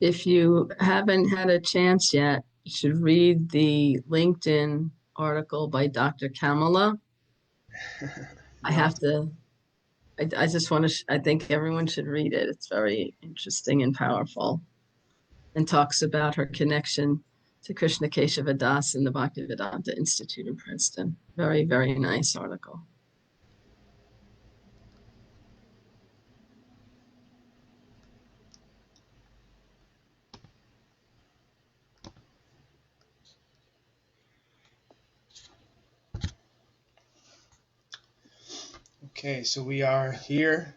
If you haven't had a chance yet, you should read the LinkedIn article by Dr. Kamala. I have to, I just want to, I think everyone should read it. It's very interesting and powerful, and talks about her connection to Krishna Keshava Das in the Bhaktivedanta Institute in Princeton. Very, very nice article. Okay, so we are here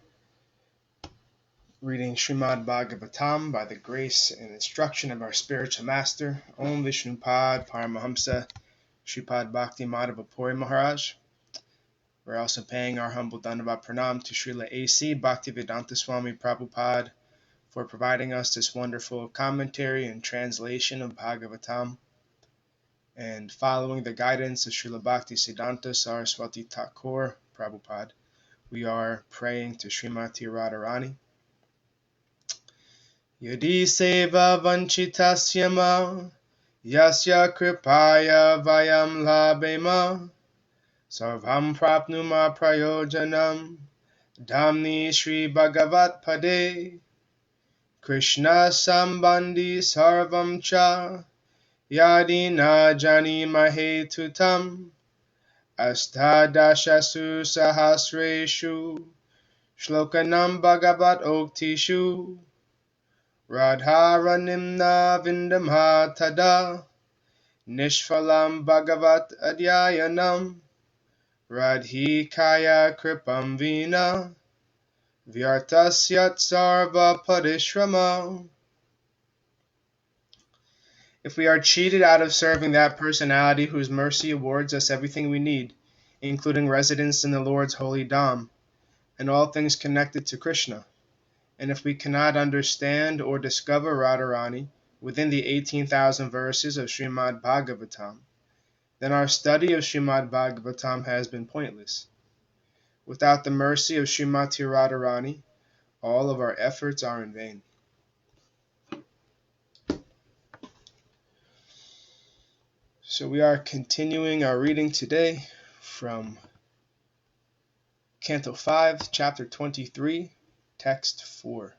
reading Srimad Bhagavatam by the grace and instruction of our spiritual master, Om Vishnupad Paramahamsa Shripad Bhakti Madhava Puri Maharaj. We're also paying our humble Dandavat Pranam to Srila A.C. Bhaktivedanta Swami Prabhupada for providing us this wonderful commentary and translation of Bhagavatam. And following the guidance of Srila Bhakti Siddhanta Saraswati Thakur Prabhupada, we are praying to Śrīmatī Rādhārāṇī. Yadi sevā-vañcitāḥ yasyāḥ kṛpayā vayaṃ labhema sarvaṃ prāpnumaḥ prayojanaṃ dhāmni śrī-bhagavat pade Kṛṣṇa-sambandhi sarvaṃ ca Yadi na jānīmahe tutam Aṣṭādaśasu sahasreṣu ślokānāṃ bhāgavat-oktiṣu Rādhārānīṃ na vindamha tada nishphalam bhagavat adhyayanam radhikaya kripam vina vyartasyat sarva-pariśramaḥ. If we are cheated out of serving that personality whose mercy awards us everything we need, including residence in the Lord's holy Dham, and all things connected to Krishna, and if we cannot understand or discover Rādhārānīṃ within the 18,000 verses of Srimad Bhagavatam, then our study of Srimad Bhagavatam has been pointless. Without the mercy of Śrīmatī Rādhārāṇī, all of our efforts are in vain. So we are continuing our reading today from Canto 5, Chapter 23, Text 4.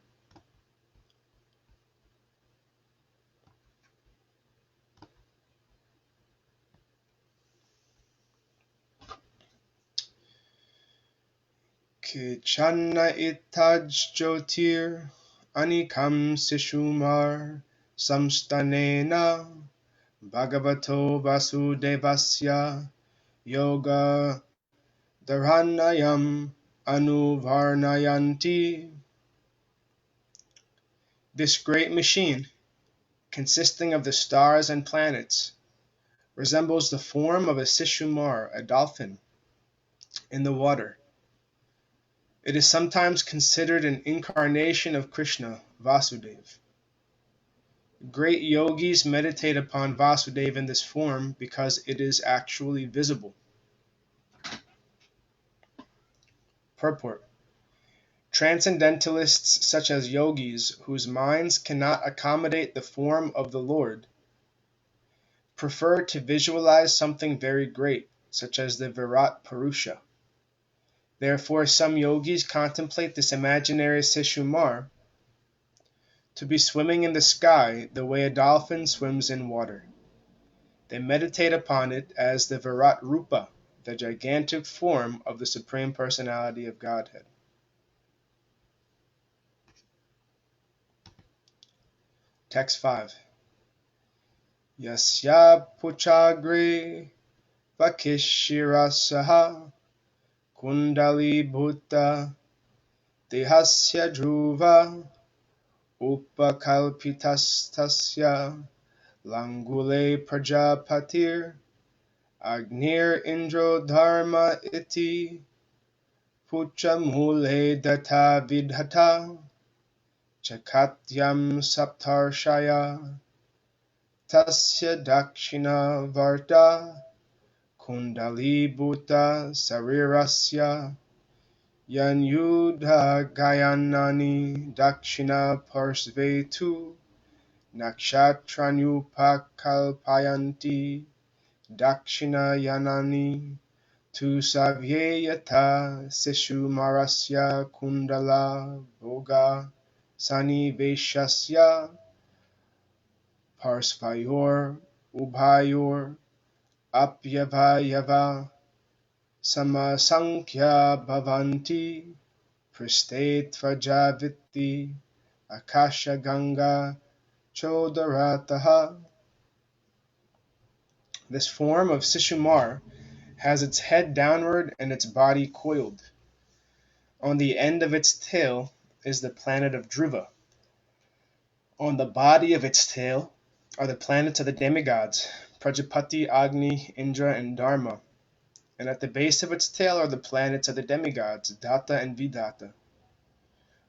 Kichana itaj jyotir anikam Sisumara samstanena Bhagavato vasudevasya yoga dharanayam anuvarnayanti. This great machine, consisting of the stars and planets, resembles the form of a Śiśumāra, a dolphin, in the water. It is sometimes considered an incarnation of Krishna, Vasudeva. Great yogis meditate upon Vasudeva in this form because it is actually visible. Purport. Transcendentalists such as yogis whose minds cannot accommodate the form of the Lord prefer to visualize something very great, such as the Virat Purusha. Therefore, some yogis contemplate this imaginary Śiśumāra to be swimming in the sky the way a dolphin swims in water. They meditate upon it as the Virat Rupa, the gigantic form of the Supreme Personality of Godhead. Text 5. Yasya puchagre vakishirasaha kundali bhuta dehasya dhruva upakalpitastasya langule prajapatir agnir indro dharma iti puchamule data vidhata chakatyam saptarshaya tasya dakshina varta kundali bhuta sarirasya yanyudha gayanani dakshina parsvetu nakshatranyupakalpayanti dakshinayānani tu savye yata Sisumarasya kundala bhoga saniveshasya parsvayor ubhayor apyavayava samasankhya bhavanti prastetvajavitti akasha ganga chodarataha. This form of Śiśumāra has its head downward and its body coiled. On the end of its tail is the planet of Dhruva. On the body of its tail are the planets of the demigods, Prajapati, Agni, Indra, and Dharma. And at the base of its tail are the planets of the demigods, Datta and Vidata.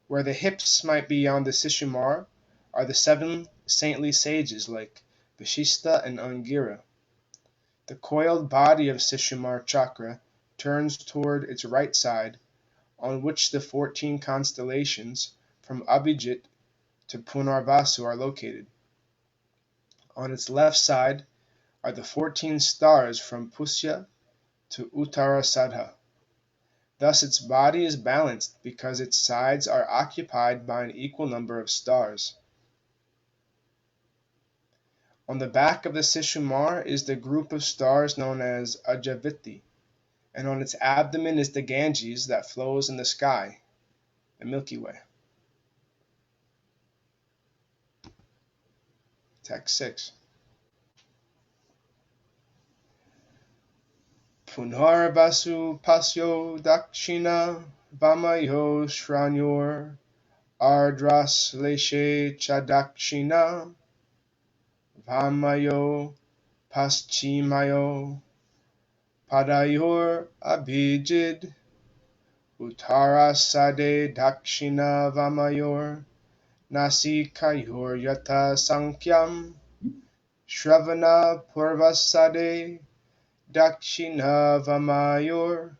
Where the hips might be on the Śiśumāra are the 7 saintly sages like Vashishta and Angira. The coiled body of Śiśumāra chakra turns toward its right side, on which the 14 constellations from Abhijit to Punarvasu are located. On its left side are the 14 stars from Pusya to Uttarasadha. Thus its body is balanced because its sides are occupied by an equal number of stars. On the back of the Śiśumāra is the group of stars known as Ajaviti, and on its abdomen is the Ganges that flows in the sky, the Milky Way. Text 6. Punarvasu pasyo dakshina vamayo shranyor ardras leshe chadakshina vamayo paschimayo padayor abhijid uttarasade dakshina vamayor nasikayor yata sankyam shravana purvasade dakshina vamayor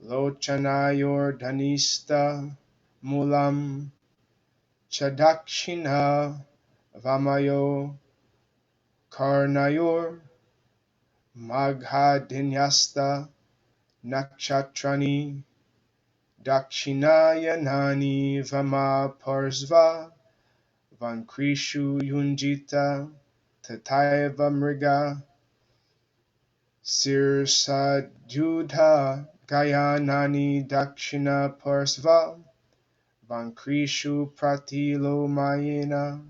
lochanayor dhanista mulam chadakshina vamayo karnayor maghadinyasta nakshatrani dakshinayanani vama parsva vankrishu yunjita tataiva mriga sirsadhyudha gayanani dakshina parsva vankrishu pratilomayena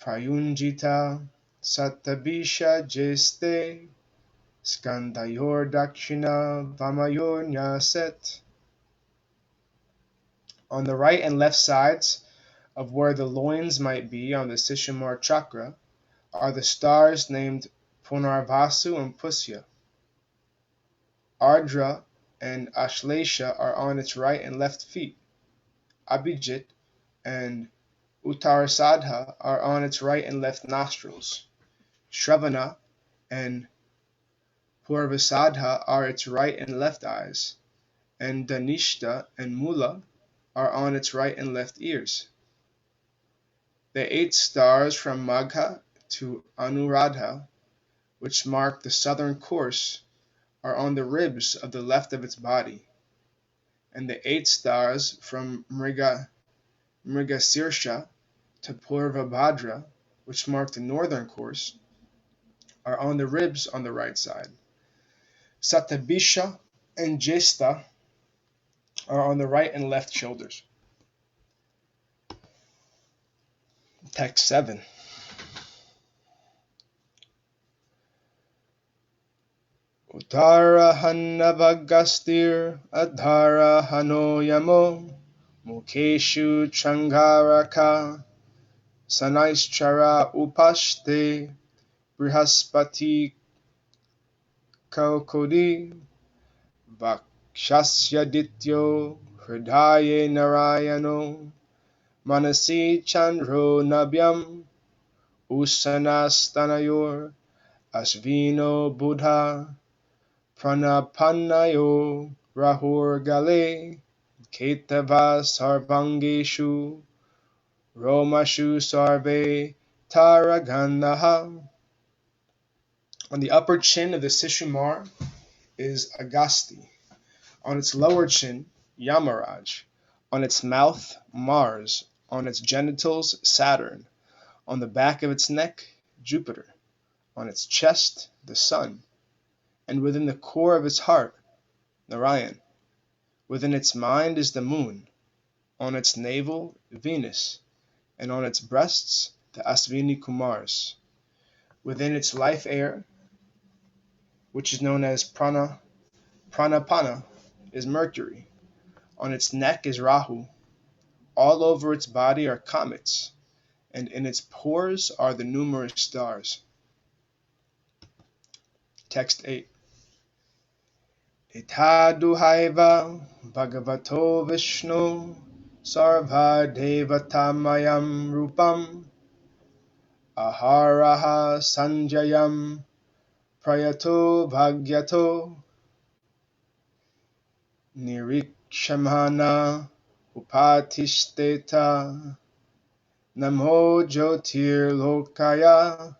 prayunjita satabisha jeste skandayor dakshina vamayor nyaset. On the right and left sides of where the loins might be on the Śiśumāra chakra are the stars named Punarvasu and Pusya. Ardra and Ashlesha are on its right and left feet. Abhijit and Uttarasadha are on its right and left nostrils. Shravana and Purvasadha are its right and left eyes. And Dhanishta and Mula are on its right and left ears. The 8 stars from Magha to Anuradha, which mark the southern course, are on the ribs of the left of its body. And the 8 stars from Mrigashirsha to Purvabhadra, which mark the northern course, are on the ribs on the right side. Satabisha and Jesta are on the right and left shoulders. Text 7. Uttarahanavagastir adharahano yamo mukeshu changaraka sanaischara upashte brihaspati kaukodi vakshasya dityo hridaye narayano manasi chandro nabhyam usanastanayor asvino buddha pranapannayo rahur gale ketava sarvangeshu Romashu sarve taragandha. On the upper chin of the Śiśumāra is Agasti. On its lower chin, Yamaraj. On its mouth, Mars. On its genitals, Saturn. On the back of its neck, Jupiter. On its chest, the sun. And within the core of its heart, Narayan. Within its mind is the moon. On its navel, Venus. And on its breasts, the Asvini Kumars. Within its life air, which is known as pranapana, is Mercury. On its neck is Rahu. All over its body are comets, and in its pores are the numerous stars. Text 8. Itaduhaiva bhagavato Vishnu sarva devatamayam rupam aharaha sanjayam prayato bhagyato nirikshamana upatishtheta namo jyotirlokaya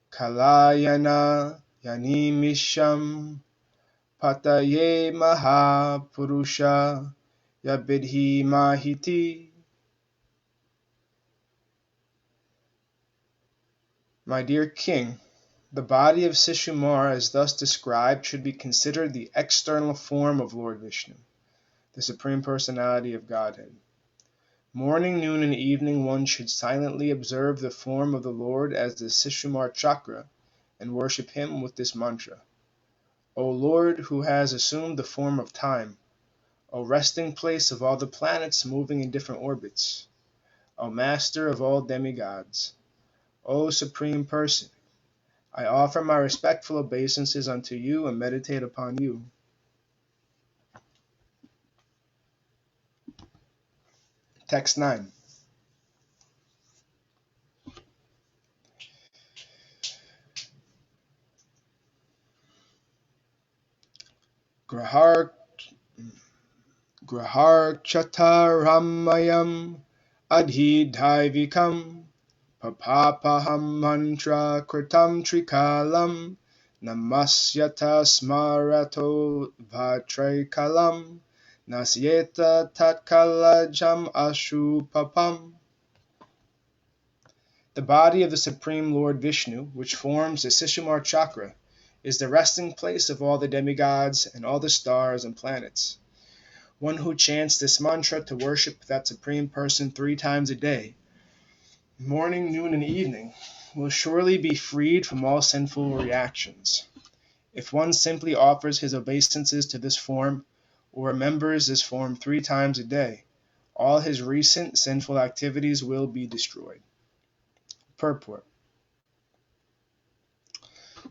kalayana yanimisham pataye mahapurusha yabidhi mahiti. My dear king, the body of Śiśumāra as thus described should be considered the external form of Lord Vishnu, the Supreme Personality of Godhead. Morning, noon, and evening one should silently observe the form of the Lord as the Śiśumāra chakra and worship him with this mantra. O Lord, who has assumed the form of time, O resting place of all the planets moving in different orbits, O master of all demigods, O Supreme Person, I offer my respectful obeisances unto you and meditate upon you. Text 9. Grahar-chatarammayam adhidhaivikam papapaham mantra kritam trikalam namasyata smarato vatrikalam nasyeta tatkalajam ashupapam. The body of the Supreme Lord Vishnu, which forms the Śiśumāra chakra, is the resting place of all the demigods and all the stars and planets. One who chants this mantra to worship that Supreme Person 3 times a day, morning, noon, and evening, will surely be freed from all sinful reactions. If one simply offers his obeisances to this form, or remembers this form 3 times a day, all his recent sinful activities will be destroyed. Purport.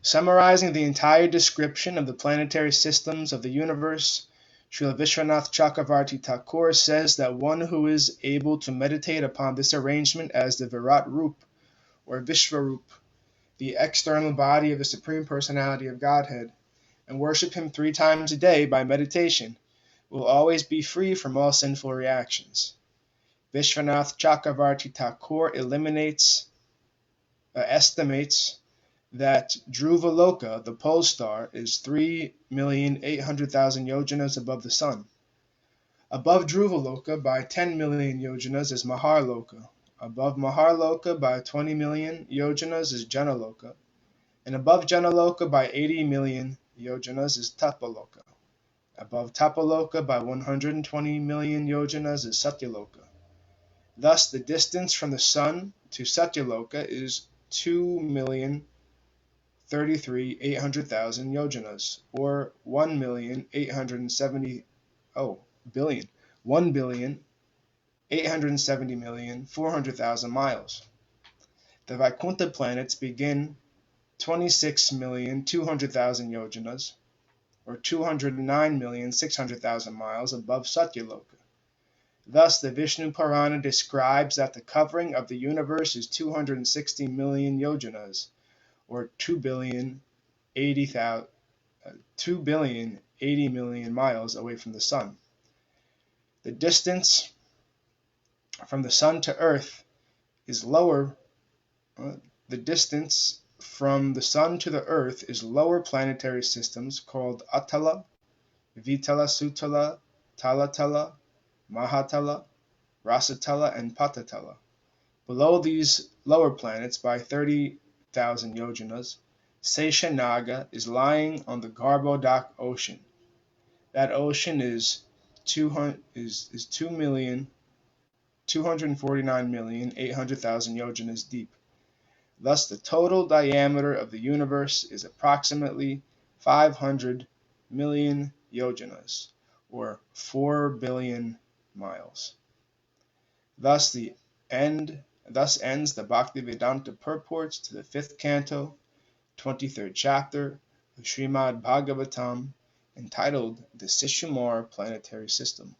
Summarizing the entire description of the planetary systems of the universe, Srila Vishwanath Chakravarti Thakur says that one who is able to meditate upon this arrangement as the Virat Rup, or Vishvarup, the external body of the Supreme Personality of Godhead, and worship him 3 times a day by meditation, will always be free from all sinful reactions. Vishwanath Chakravarti Thakur estimates that Dhruvaloka, the pole star, is 3,800,000 yojanas above the sun. Above Dhruvaloka by 10 million yojanas is Maharloka. Above Maharloka by 20 million yojanas is Janaloka. And above Janaloka by 80 million yojanas is Tapaloka. Above Tapaloka by 120 million yojanas is Satyaloka. Thus, the distance from the sun to Satyaloka is 2,033,800,000 yojanas, or 1,870,400,000 miles. The Vaikuntha planets begin 26,200,000 yojanas, or 209,600,000 miles above Satyaloka. Thus, the Vishnu Purana describes that the covering of the universe is 260 million yojanas, or 2,080,000,000 miles away from the sun. The distance from the sun to earth is lower. The distance from the sun to the earth is lower planetary systems called Atala, Vitala, Sutala, Talatala, Mahatala, Rasatala, and Patatala. Below these lower planets by 30,000 yojanas, Sesha-Naga is lying on the Garbhodak ocean. That ocean is 249,800,000 yojanas deep. Thus, the total diameter of the universe is approximately 500 million yojanas, or 4 billion miles. Thus ends the Bhaktivedanta purports to the 5th canto, 23rd chapter of Srimad Bhagavatam, entitled the Śiśumāra Planetary System.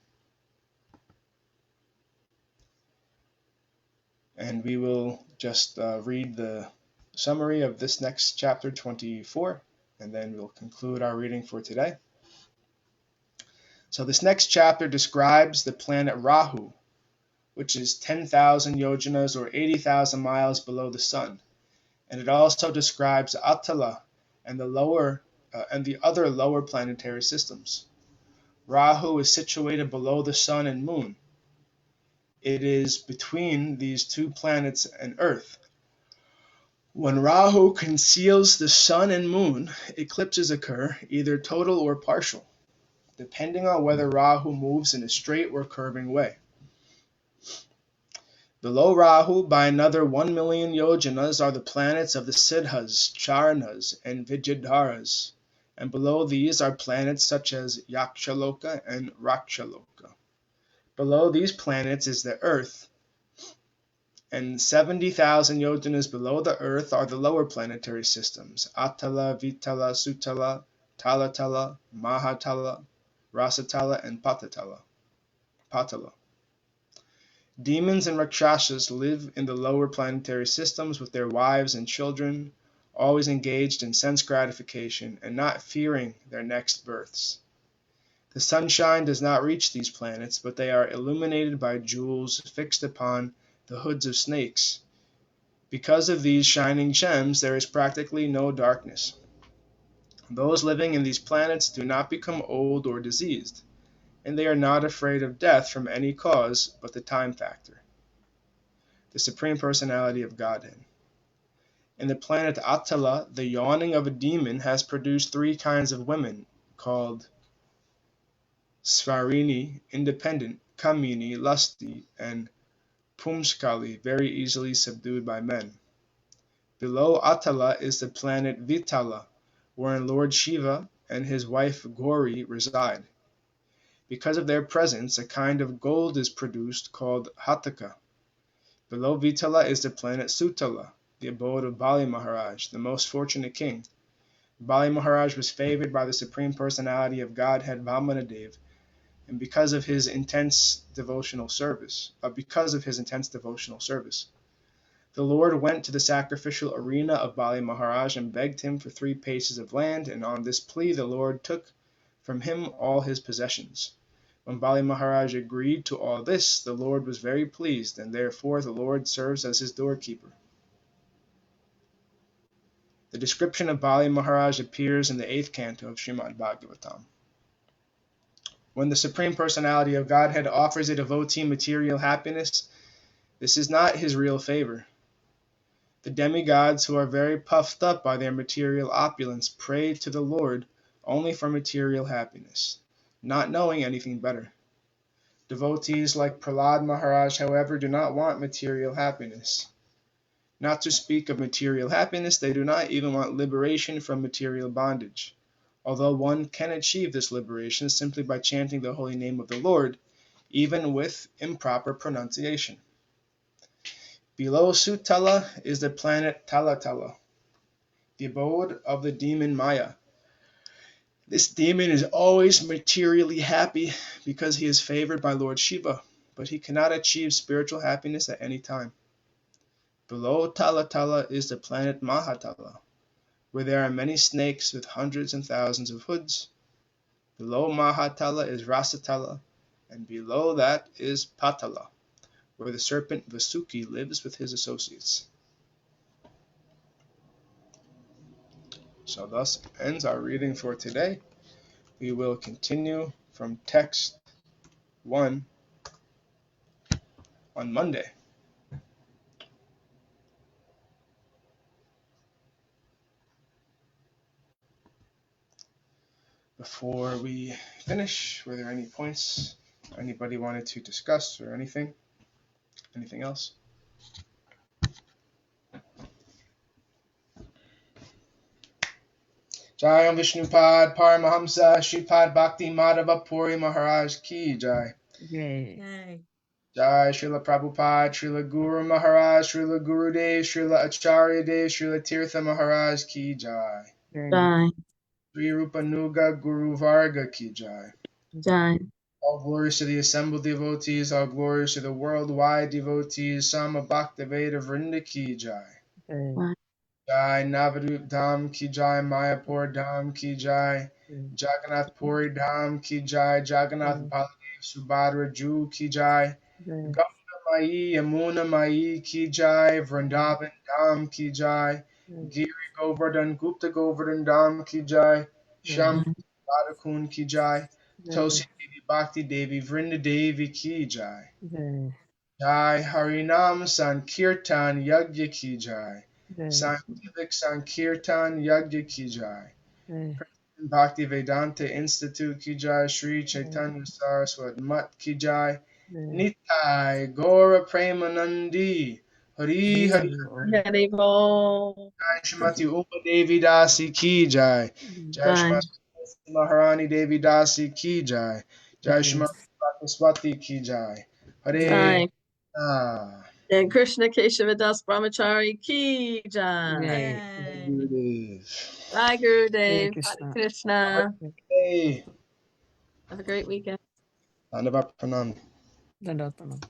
And we will just read the summary of this next chapter 24, and then we'll conclude our reading for today. So this next chapter describes the planet Rahu, which is 10,000 yojanas or 80,000 miles below the sun. And it also describes Atala and the other lower planetary systems. Rahu is situated below the sun and moon. It is between these two planets and Earth. When Rahu conceals the sun and moon, eclipses occur, either total or partial, depending on whether Rahu moves in a straight or curving way. Below Rahu, by another 1 million yojanas, are the planets of the Siddhas, Charanas, and Vidyadharas, and below these are planets such as Yakshaloka and Rakshaloka. Below these planets is the Earth, and 70,000 yojanas below the Earth are the lower planetary systems, Atala, Vitala, Sutala, Talatala, Mahatala, Rasatala, and Patala. Demons and Rakshasas live in the lower planetary systems with their wives and children, always engaged in sense gratification and not fearing their next births. The sunshine does not reach these planets, but they are illuminated by jewels fixed upon the hoods of snakes. Because of these shining gems, there is practically no darkness. Those living in these planets do not become old or diseased, and they are not afraid of death from any cause but the time factor. The Supreme Personality of Godhead. In the planet Atala, the yawning of a demon has produced 3 kinds of women, called Svarini, independent, Kamini, lusty, and Pumskali, very easily subdued by men. Below Atala is the planet Vitala, wherein Lord Shiva and his wife Gauri reside. Because of their presence, a kind of gold is produced called Hataka. Below Vitala is the planet Sutala, the abode of Bali Maharaj, the most fortunate king. Bali Maharaj was favored by the Supreme Personality of Godhead Vamanadev, and because of his intense devotional service. The Lord went to the sacrificial arena of Bali Maharaj and begged him for 3 paces of land, and on this plea the Lord took from him all his possessions. When Bali Maharaj agreed to all this, the Lord was very pleased, and therefore the Lord serves as his doorkeeper. The description of Bali Maharaj appears in the 8th canto of Srimad Bhagavatam. When the Supreme Personality of Godhead offers a devotee material happiness, this is not his real favor. The demigods, who are very puffed up by their material opulence, pray to the Lord only for material happiness, not knowing anything better. Devotees like Prahlad Maharaj, however, do not want material happiness. Not to speak of material happiness, they do not even want liberation from material bondage, although one can achieve this liberation simply by chanting the holy name of the Lord, even with improper pronunciation. Below Sutala is the planet Talatala, the abode of the demon Maya. This demon is always materially happy because he is favored by Lord Shiva, but he cannot achieve spiritual happiness at any time. Below Talatala is the planet Mahatala, where there are many snakes with hundreds and thousands of hoods. Below Mahatala is Rasatala, and below that is Patala, where the serpent Vasuki lives with his associates. So thus ends our reading for today. We will continue from text 1 on Monday. Before we finish, were there any points anybody wanted to discuss or anything? Anything else? Jai Om Vishnupad Paramahamsa Shripad Bhakti Madhava Puri Maharaj Ki Jai. Yay. Jai Srila Prabhupada, Srila Guru Maharaj, Srila Gurudev, Srila Acharya Dev, Srila Tirtha Maharaj Ki Jai. Jai. Sri Rupa Nuga Guru Varga Ki Jai. Jai. All glories to the assembled devotees, all glories to the worldwide devotees, Sama Bhaktiveda Vrinda Ki Jai. Jai Navadup Dham Ki Jai, Mayapur Dham Ki Jai, Jagannath Puri Dham Ki Jai, Jagannath Baladev Subhadra Ju Ki Jai, Ganga Mai Yamuna Mai Ki Jai, Vrindavan Dham Ki Jai, Giri Govardhan Gupta Govardhan Dham Ki Jai, Sham Radhakun Ki Jai, Tosi Devi Bhakti Devi Vrinda Devi Ki Jai, Jai Harinam Sankirtan Yagya Ki Jai, Scientific Sankirtan Yagya Ki Jai, Bhakti Vedanta Institute Ki Jai, Sri Chaitanya Saraswat Mat Ki Jai, Nitai Gora Premanandi, Hari Hari Hari Bol. Jai Śrīmatī Uma Devi Dasi Ki Jai, Jai Jai. Śrīmatī Maharani Devi Dasi Ki Jai, Jai Śrīmatī Swati Ki Jai, Hare Jai. Ah. And Krishna Keshava Das Brahmachari Ki Jai. Yay. Bye, Gurudev. Krishna. Hare Krishna. Hey, Have a great weekend. Dandava Pranam. Dandava Pranam.